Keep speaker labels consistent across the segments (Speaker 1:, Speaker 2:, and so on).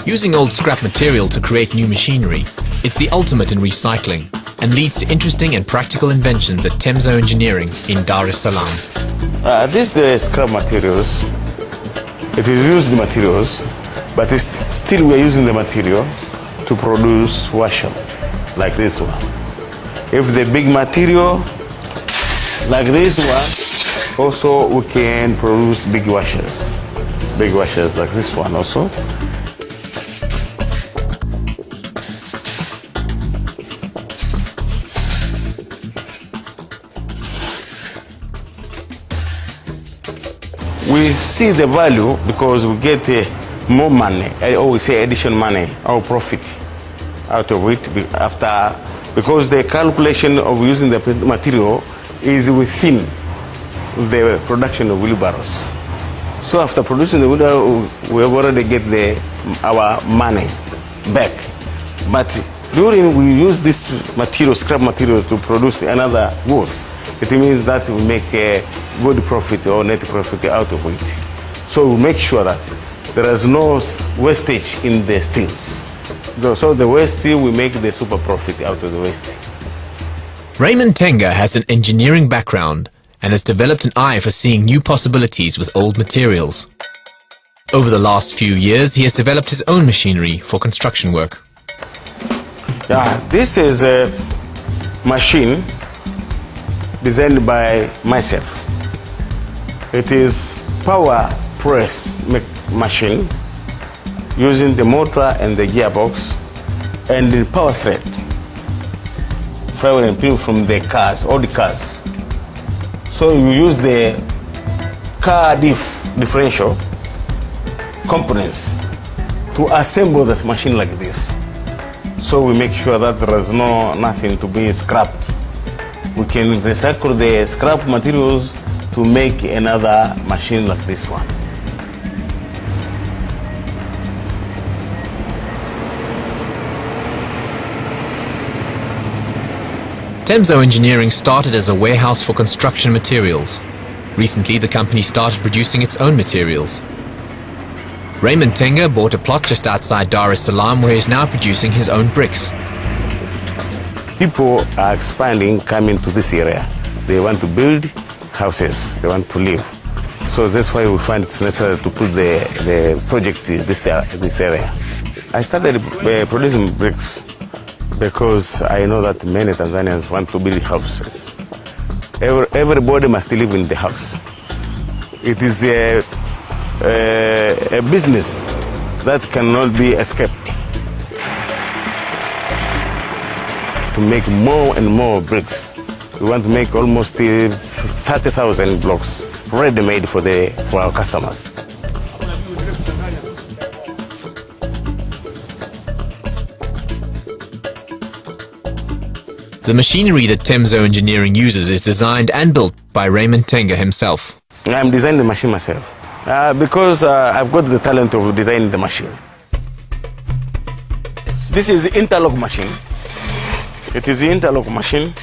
Speaker 1: Using old scrap material to create new machinery, it's the ultimate in recycling and leads to interesting and practical inventions at Temso Engineering in Dar es Salaam.
Speaker 2: This is the scrap materials. It is used materials, but still we are using the material to produce washer, like this one. If the big material, like this one, also we can produce big washers like this one also. We see the value because we get more money, or we say additional money, our profit out of it because the calculation of using the material is within the production of wheelbarrows. So after producing the wheelbarrow, we have already get our money back. But during we use this material, scrap material, to produce another goods, it means that we make a good profit or net profit out of it. So we make sure that there is no wastage in the steels. So the waste steel, we make the super profit out of the waste.
Speaker 1: Raymond Tenga has an engineering background and has developed an eye for seeing new possibilities with old materials. Over the last few years, he has developed his own machinery for construction work.
Speaker 2: Yeah, this is a machine designed by myself. It is power press machine using the motor and the gearbox and the power thread. Firing people from the cars, all the cars. So you use the car differential components to assemble this machine like this. So we make sure that there is nothing to be scrapped. We can recycle the scrap materials to make another machine like this one.
Speaker 1: Temso Engineering started as a warehouse for construction materials. Recently, the company started producing its own materials. Raymond Tenga bought a plot just outside Dar es Salaam where he is now producing his own bricks.
Speaker 2: People are expanding, coming to this area. They want to build houses, they want to live. So that's why we find it's necessary to put the project in this area. I started producing bricks because I know that many Tanzanians want to build houses. Everybody must live in the house. It is a business that cannot be escaped. To make more and more bricks, we want to make almost 30,000 blocks ready-made for our customers.
Speaker 1: The machinery that Temso Engineering uses is designed and built by Raymond Tenga himself.
Speaker 2: I'm designing the machine myself because I've got the talent of designing the machines. This is interlock machine. It is the interlock machine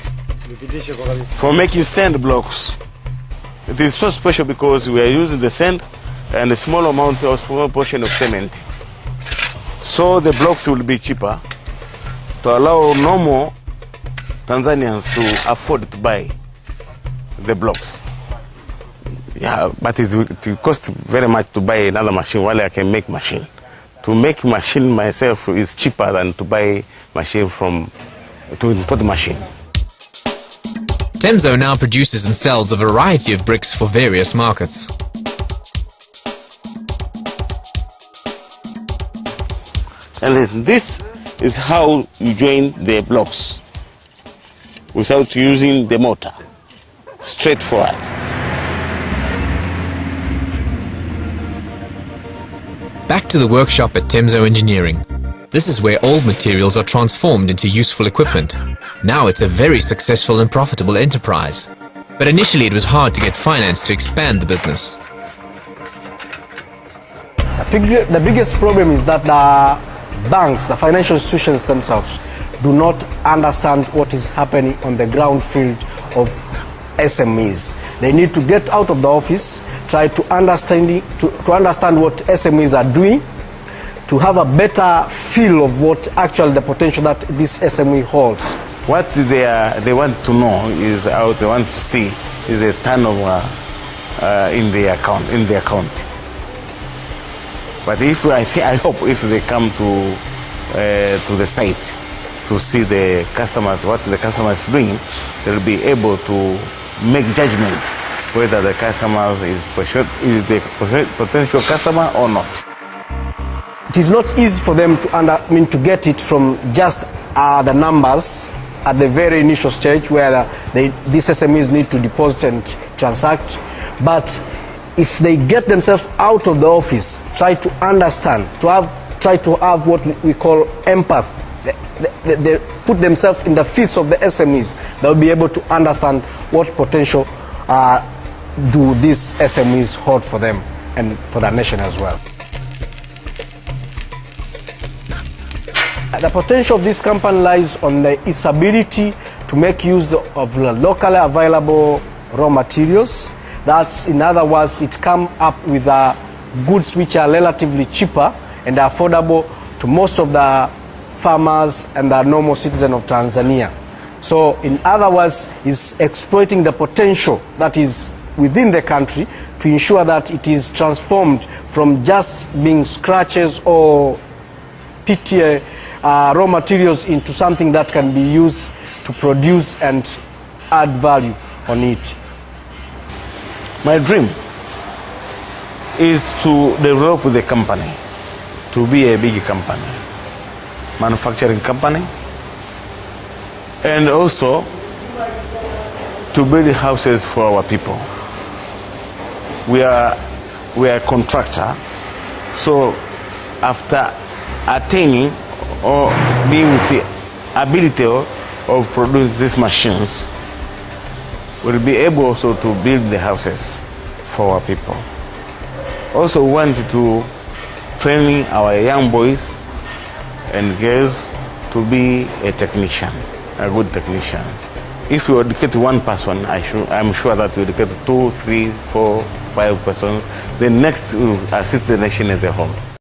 Speaker 2: for making sand blocks. It is so special because we are using the sand and a small amount or small portion of cement. So the blocks will be cheaper to allow normal Tanzanians to afford to buy the blocks. Yeah, but it will cost very much to buy another machine while I can make machine. To make machine myself is cheaper than to buy machine to import machines.
Speaker 1: Temso now produces and sells a variety of bricks for various markets.
Speaker 2: And this is how you join the blocks without using the motor. Straightforward.
Speaker 1: Back to the workshop at Temso Engineering. This is where old materials are transformed into useful equipment. Now it's a very successful and profitable enterprise. But initially it was hard to get finance to expand the business.
Speaker 3: The biggest problem is that the banks, the financial institutions themselves, do not understand what is happening on the ground field of SMEs. They need to get out of the office, try to understand what SMEs are doing, to have a better feel of what actually the potential that this SME holds.
Speaker 2: What they want to know is how they want to see is a turnover in the account. But if I hope if they come to the site to see the customers, what the customers bring, they'll be able to make judgment whether the customer is the potential customer or not.
Speaker 3: It is not easy for them to get it from just the numbers at the very initial stage where these SMEs need to deposit and transact. But if they get themselves out of the office, try to understand, try to have what we call empath. They put themselves in the feet of the SMEs. They'll be able to understand what potential do these SMEs hold for them and for the nation as well. The potential of this company lies on its ability to make use of locally available raw materials. That's, in other words, it comes up with goods which are relatively cheaper and affordable to most of the farmers and the normal citizens of Tanzania. So, in other words, it's exploiting the potential that is within the country to ensure that it is transformed from just being scratches or PTA raw materials into something that can be used to produce and add value on it.
Speaker 2: My dream is to develop the company to be a big company, manufacturing company, and also to build houses for our people. We are a contractor, so after attaining or being with the ability of producing these machines, we'll be able also to build the houses for our people. Also want to train our young boys and girls to be a technician, a good technicians. If you educate one person, I'm sure that you educate 2, 3, 4, 5 persons, the next will assist the nation as a whole.